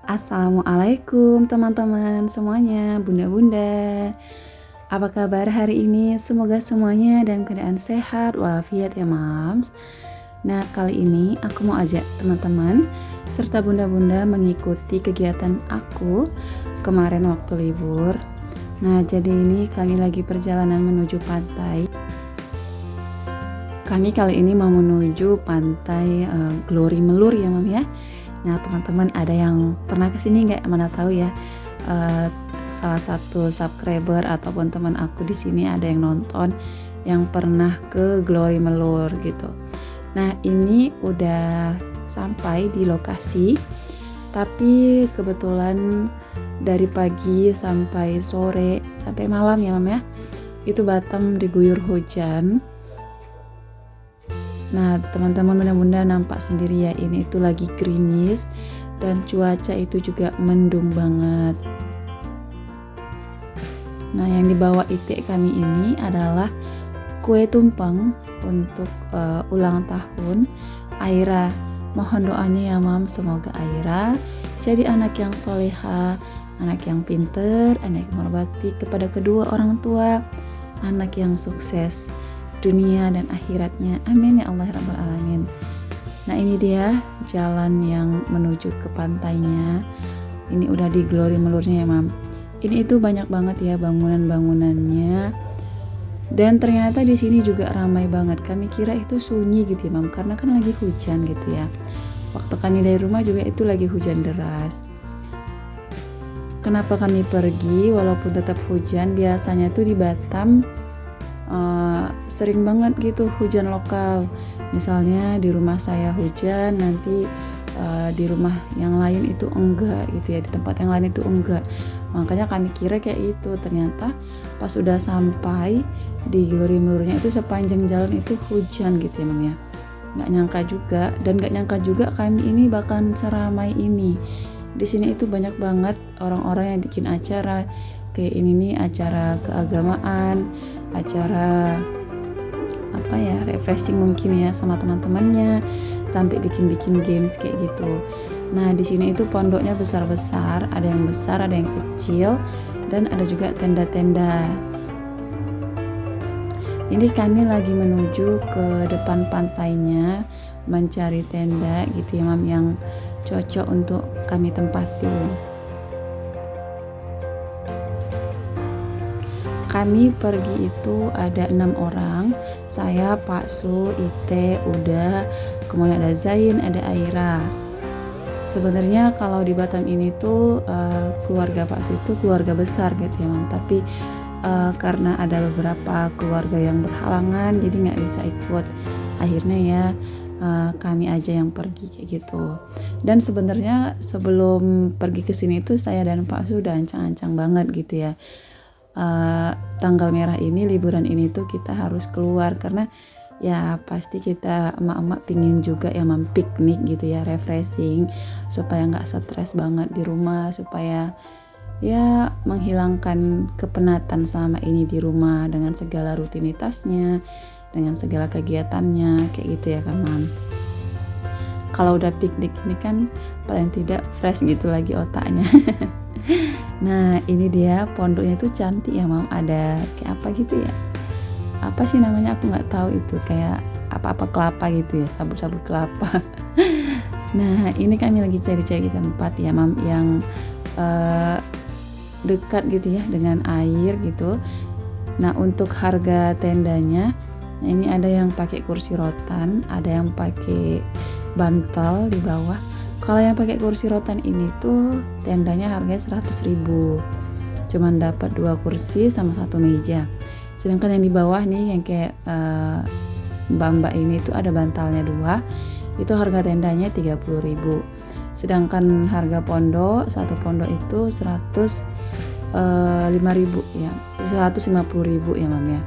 Assalamualaikum teman-teman semuanya, bunda-bunda. Apa kabar hari ini? Semoga semuanya dalam keadaan sehat walafiat ya mams. Nah, kali ini aku mau ajak teman-teman serta bunda-bunda mengikuti kegiatan aku kemarin waktu libur. Nah, jadi ini kami lagi perjalanan menuju pantai. Kami kali ini mau menuju pantai Glory Melur ya mam ya. Nah teman-teman ada yang pernah kesini nggak? Mana tahu ya. Salah satu subscriber ataupun teman aku di sini ada yang nonton yang pernah ke Glory Melur gitu. Nah ini udah sampai di lokasi, tapi kebetulan dari pagi sampai sore sampai malam ya mam ya, itu Batam diguyur hujan. Nah teman-teman bunda-bunda nampak sendiri ya, ini itu lagi gerimis dan cuaca itu juga mendung banget. Nah yang dibawa itik kami ini adalah kue tumpeng untuk ulang tahun Aira. Mohon doanya ya mam, semoga Aira jadi anak yang soleha, anak yang pinter, anak yang berbakti kepada kedua orang tua, anak yang sukses dunia dan akhiratnya, amin ya Allah rabbal alamin. Nah ini dia jalan yang menuju ke pantainya. Ini udah di Glory Melurnya ya mam. Ini itu banyak banget ya bangunan-bangunannya, dan ternyata di sini juga ramai banget. Kami kira itu sunyi gitu ya mam, karena kan lagi hujan gitu ya. Waktu kami dari rumah juga itu lagi hujan deras. Kenapa kami pergi walaupun tetap hujan? Biasanya tuh di Batam sering banget gitu hujan lokal. Misalnya di rumah saya hujan, nanti di rumah yang lain itu enggak gitu ya, di tempat yang lain itu enggak. Makanya kami kira kayak itu. Ternyata pas udah sampai di Glory Melurnya itu sepanjang jalan itu hujan gitu ya mam ya. Nggak nyangka juga, dan nggak nyangka juga kami ini bahkan seramai ini. Di sini itu banyak banget orang-orang yang bikin acara kayak ini nih, acara keagamaan, acara apa ya, refreshing mungkin ya sama teman-temannya, sampai bikin-bikin games kayak gitu. Nah di sini itu pondoknya besar-besar, ada yang besar, ada yang kecil, dan ada juga tenda-tenda. Ini kami lagi menuju ke depan pantainya mencari tenda gitu ya mam, yang cocok untuk kami tempati. Kami pergi itu ada 6 orang, saya, Pak Su, Ite, Uda, kemudian ada Zain, ada Aira. Sebenarnya kalau di Batam ini tuh keluarga Pak Su itu keluarga besar gitu ya mam, tapi karena ada beberapa keluarga yang berhalangan jadi nggak bisa ikut. Akhirnya ya kami aja yang pergi kayak gitu. Dan sebenarnya sebelum pergi ke sini itu saya dan Pak Su udah ancang-ancang banget gitu ya. Tanggal merah ini, liburan ini tuh kita harus keluar, karena ya pasti kita emak-emak pingin juga ya mam piknik gitu ya, refreshing supaya nggak stres banget di rumah, supaya ya menghilangkan kepenatan selama ini di rumah dengan segala rutinitasnya, dengan segala kegiatannya kayak gitu ya kan mam. Kalau udah piknik ini kan paling tidak fresh gitu lagi otaknya. Nah ini dia pondoknya tuh cantik ya mam, ada kayak apa gitu ya, apa sih namanya aku nggak tahu, itu kayak apa-apa kelapa gitu ya, sabut-sabut kelapa. Nah ini kami lagi cari-cari tempat ya mam yang dekat gitu ya dengan air gitu. Nah untuk harga tendanya, nah ini ada yang pakai kursi rotan, ada yang pakai bantal di bawah. Kalau yang pakai kursi rotan ini tuh tendanya harganya 100.000, cuman dapat 2 kursi sama 1 meja. Sedangkan yang di bawah nih yang kayak mbak-mbak ini tuh ada bantalnya 2, itu harga tendanya 30.000. Sedangkan harga pondok, satu pondok itu 105.000 ya, 150.000 ya mam ya.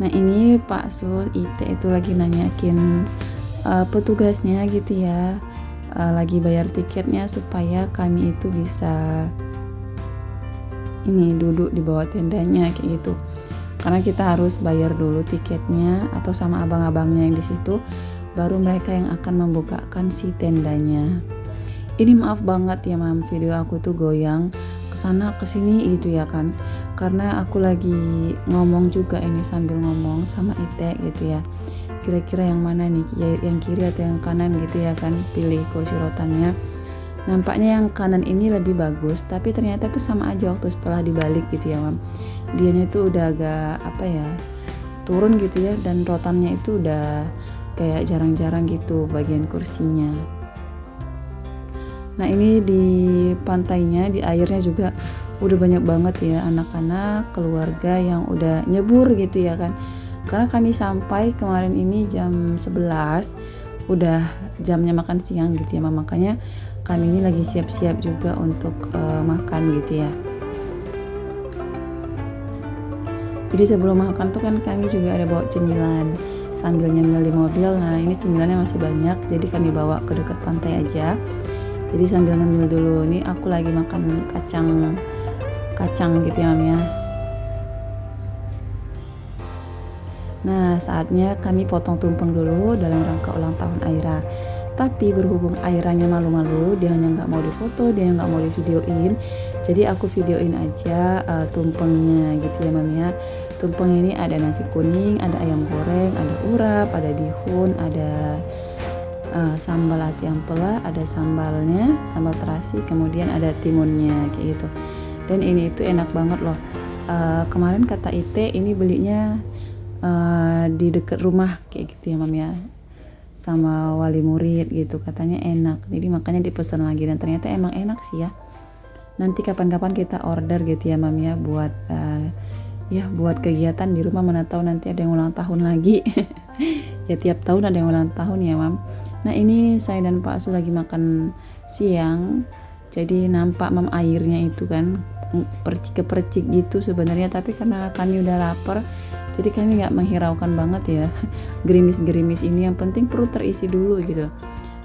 Nah ini Pak Sul Ite itu lagi nanyakin petugasnya gitu ya, lagi bayar tiketnya supaya kami itu bisa ini duduk di bawah tendanya kayak gitu. Karena kita harus bayar dulu tiketnya atau sama abang-abangnya yang di situ, baru mereka yang akan membukakan si tendanya. Ini maaf banget ya mam, video aku tuh goyang kesana kesini gitu ya kan, karena aku lagi ngomong juga ini sambil ngomong sama Ite gitu ya, kira-kira yang mana nih, yang kiri atau yang kanan gitu ya kan, pilih kursi rotannya. Nampaknya yang kanan ini lebih bagus, tapi ternyata tuh sama aja waktu setelah dibalik gitu ya mam, dianya tuh udah agak apa ya, turun gitu ya, dan rotannya itu udah kayak jarang-jarang gitu bagian kursinya. Nah ini di pantainya, di airnya juga udah banyak banget ya anak-anak, keluarga yang udah nyebur gitu ya kan, karena kami sampai kemarin ini jam 11, udah jamnya makan siang gitu ya mam, makanya kami ini lagi siap-siap juga untuk makan gitu ya. Jadi sebelum makan tuh kan kami juga ada bawa cemilan sambil nyemil di mobil. Nah ini cemilannya masih banyak, jadi kami bawa ke dekat pantai aja. Jadi sambil ngemil dulu. Nih aku lagi makan kacang gitu ya mam ya. Nah saatnya kami potong tumpeng dulu dalam rangka ulang tahun Aira. Tapi berhubung Airanya malu-malu, dia hanya nggak mau difoto, dia nggak mau divideoin, jadi aku videoin aja tumpengnya gitu ya mam ya. Tumpeng ini ada nasi kuning, ada ayam goreng, ada urap, ada bihun, ada sambal ati ampela, ada sambalnya, sambal terasi, kemudian ada timunnya kayak gitu. Dan ini itu enak banget loh. Kemarin kata Ite ini belinya di dekat rumah kayak gitu ya mam ya, sama wali murid gitu, katanya enak, jadi makanya dipesan lagi, dan ternyata emang enak sih ya. Nanti kapan-kapan kita order gitu ya mam ya, buat buat kegiatan di rumah, mana tahu nanti ada yang ulang tahun lagi. Ya tiap tahun ada yang ulang tahun ya mam. Nah ini saya dan Pak Su lagi makan siang, jadi nampak mam airnya itu kan percik gitu sebenarnya, tapi karena kami udah lapar, jadi kami nggak menghiraukan banget ya gerimis-gerimis ini, yang penting perut terisi dulu gitu.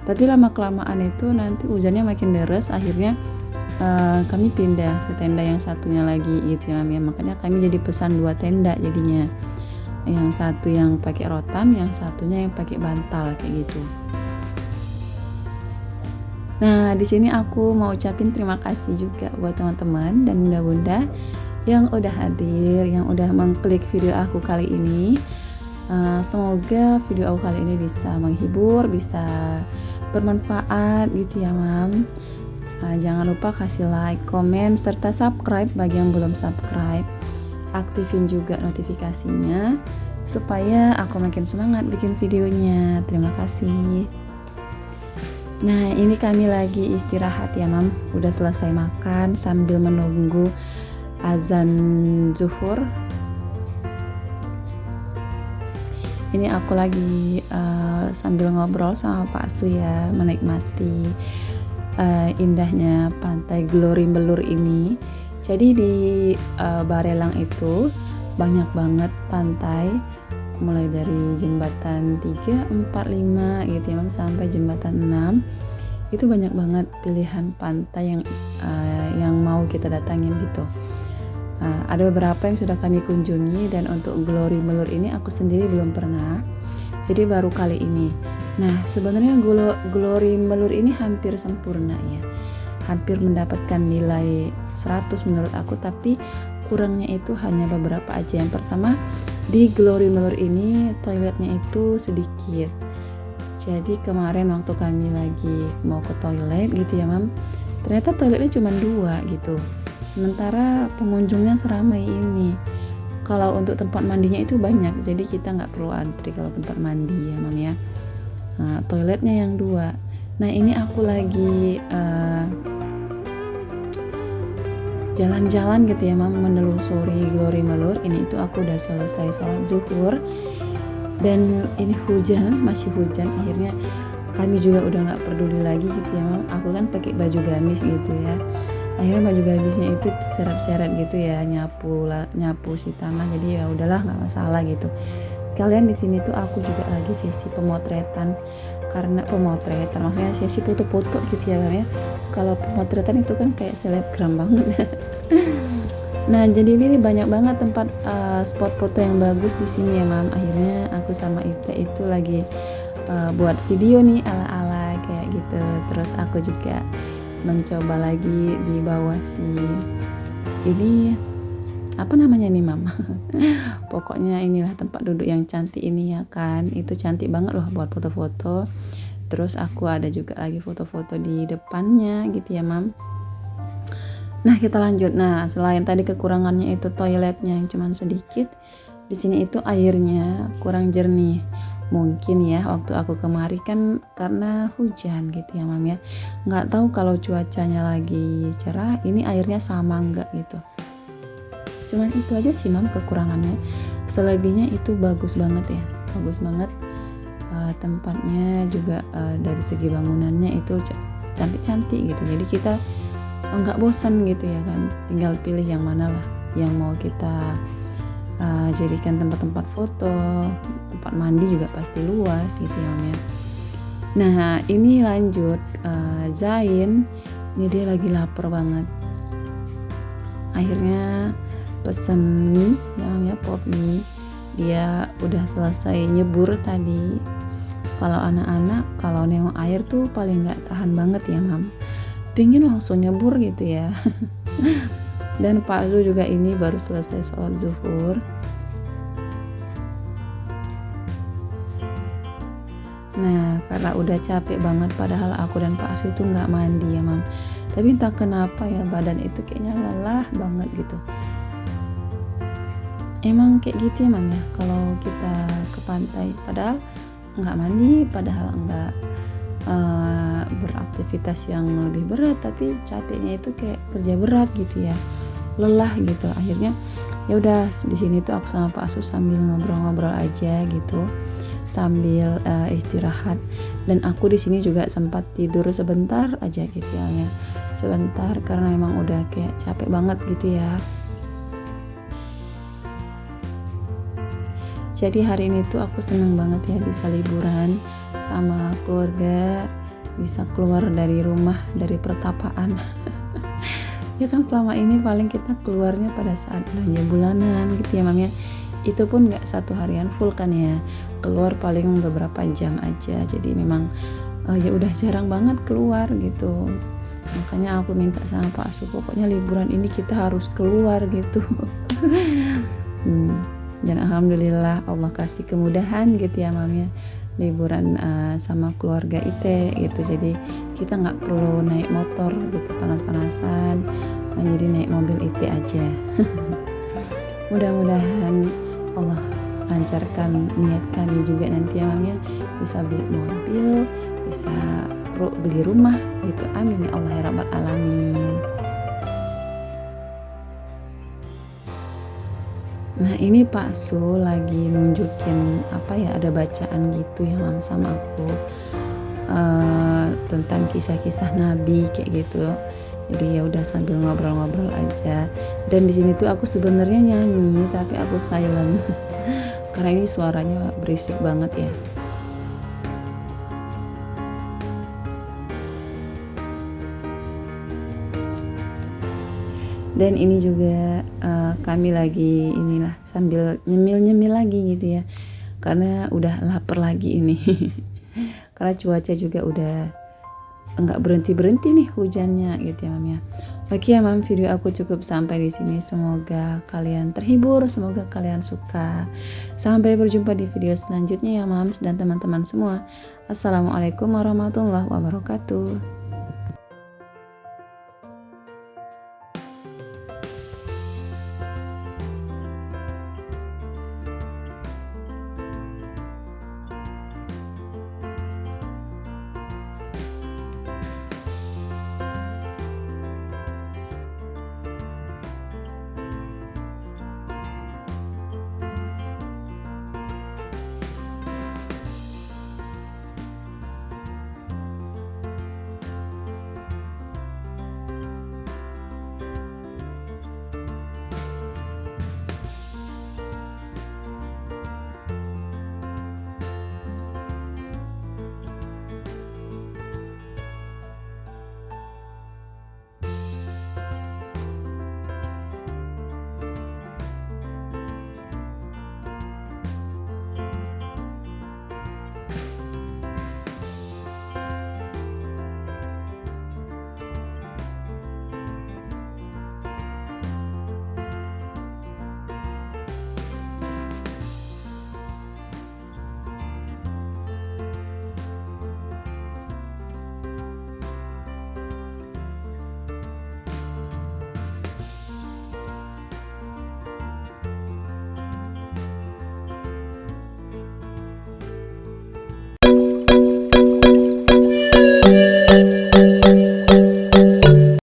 Tapi lama kelamaan itu nanti hujannya makin deras, akhirnya kami pindah ke tenda yang satunya lagi gitu ya, makanya kami jadi pesan 2 tenda jadinya, yang satu yang pakai rotan, yang satunya yang pakai bantal kayak gitu. Nah di sini aku mau ucapin terima kasih juga buat teman-teman dan bunda-bunda yang udah hadir, yang udah mengklik video aku kali ini. Semoga video aku kali ini bisa menghibur, bisa bermanfaat gitu ya mam. Jangan lupa kasih like, komen, serta subscribe bagi yang belum subscribe. Aktifin juga notifikasinya supaya aku makin semangat bikin videonya. Terima kasih. Nah ini kami lagi istirahat ya mam, udah selesai makan sambil menunggu azan zuhur. Ini aku lagi sambil ngobrol sama Pak Su ya, menikmati indahnya pantai Glory Melur ini. Jadi di Barelang itu banyak banget pantai, mulai dari jembatan 3, 4, 5 gitu ya mam, sampai jembatan 6. Itu banyak banget pilihan pantai yang mau kita datangin gitu. Ada beberapa yang sudah kami kunjungi, dan untuk Glory Melur ini aku sendiri belum pernah, jadi baru kali ini. Nah sebenarnya Glory Melur ini hampir sempurna ya, hampir mendapatkan nilai 100 menurut aku, tapi kurangnya itu hanya beberapa aja. Yang pertama, di Glory Melur ini toiletnya itu sedikit. Jadi kemarin waktu kami lagi mau ke toilet gitu ya mam, ternyata toiletnya cuma 2 gitu, sementara pengunjungnya seramai ini. Kalau untuk tempat mandinya itu banyak, jadi kita nggak perlu antri kalau tempat mandi ya mam ya. Nah, toiletnya yang 2. Nah ini aku lagi jalan-jalan gitu ya mam, menelusuri Glory Melur ini. Itu aku udah selesai sholat zuhur, dan ini hujan, masih hujan. Akhirnya kami juga udah nggak peduli lagi gitu ya mam. Aku kan pakai baju gamis gitu ya, akhirnya baju gamisnya itu seret-seret gitu ya, nyapu si tanah, jadi ya udahlah nggak masalah gitu. Sekalian di sini tuh aku juga lagi sesi pemotretan, karena pemotretan maksudnya sesi foto-foto gitu ya mam ya. Kalau pemotretan itu kan kayak selebgram banget. Nah jadi ini banyak banget tempat spot foto yang bagus di sini ya mam. Akhirnya aku sama Ite itu lagi buat video nih ala-ala kayak gitu. Terus aku juga mencoba lagi di bawah ini apa namanya nih Mam. Pokoknya inilah tempat duduk yang cantik ini ya kan, itu cantik banget loh buat foto-foto. Terus aku ada juga lagi foto-foto di depannya gitu ya Mam. Nah kita lanjut. Nah selain tadi kekurangannya itu toiletnya yang cuman sedikit, di sini itu airnya kurang jernih. Mungkin ya waktu aku kemari kan karena hujan gitu ya Mam ya. Nggak tahu kalau cuacanya lagi cerah ini airnya sama nggak gitu. Cuman itu aja sih Mam kekurangannya. Selebihnya itu bagus banget ya, bagus banget. Tempatnya juga dari segi bangunannya itu cantik-cantik gitu. Jadi kita nggak bosan gitu ya kan, tinggal pilih yang mana lah yang mau kita jadikan tempat-tempat foto. Tempat mandi juga pasti luas gitu ya Mam ya. Nah ini lanjut Zain, ini dia lagi lapar banget, akhirnya pesen mie ya Mam ya, pop mie. Dia udah selesai nyebur tadi. Kalau anak-anak kalau nengok air tuh paling nggak tahan banget ya Mam, pingin langsung nyebur gitu ya. Dan Pak Zul juga ini baru selesai sholat zuhur. Nah karena udah capek banget, padahal aku dan Pak Zul itu nggak mandi ya Mam, tapi entah kenapa ya badan itu kayaknya lelah banget gitu. Emang kayak gitu ya Mam ya, kalau kita ke pantai padahal nggak mandi, padahal nggak beraktivitas yang lebih berat, tapi capeknya itu kayak kerja berat gitu ya, lelah gitu. Akhirnya ya udah di sini tuh aku sama Pak Asu sambil ngobrol-ngobrol aja gitu, sambil istirahat. Dan aku di sini juga sempat tidur sebentar aja gitu ya, sebentar karena memang udah kayak capek banget gitu ya. Jadi hari ini tuh aku seneng banget ya bisa liburan sama keluarga, bisa keluar dari rumah, dari pertapaan. Ya kan selama ini paling kita keluarnya pada saat belanja bulanan gitu ya Mam ya. Itu pun gak satu harian full kan ya, keluar paling beberapa jam aja. Jadi memang ya udah jarang banget keluar gitu. Makanya aku minta sama Pak Asu, pokoknya liburan ini kita harus keluar gitu. Dan alhamdulillah Allah kasih kemudahan gitu ya Mam ya, liburan sama keluarga Ite gitu. Jadi kita nggak perlu naik motor gitu panas-panasan, jadi naik mobil Ite aja. Mudah-mudahan Allah lancarkan niat kami juga nanti ya Mam ya, bisa beli mobil, bisa beli rumah gitu. Amin ya Allah ya Rabbal Alamin. Nah ini Pak Su lagi nunjukin apa ya, ada bacaan gitu ya Mam sama aku tentang kisah-kisah Nabi kayak gitu. Jadi ya udah sambil ngobrol-ngobrol aja. Dan di sini tuh aku sebenarnya nyanyi tapi aku silent karena ini suaranya berisik banget ya. Dan ini juga kami lagi inilah sambil nyemil-nyemil lagi gitu ya, karena udah lapar lagi ini. Karena cuaca juga udah enggak berhenti-berhenti nih hujannya gitu ya Mam ya. Oke ya Mam, video aku cukup sampai di sini. Semoga kalian terhibur, semoga kalian suka. Sampai berjumpa di video selanjutnya ya Mams dan teman-teman semua. Assalamualaikum warahmatullahi wabarakatuh.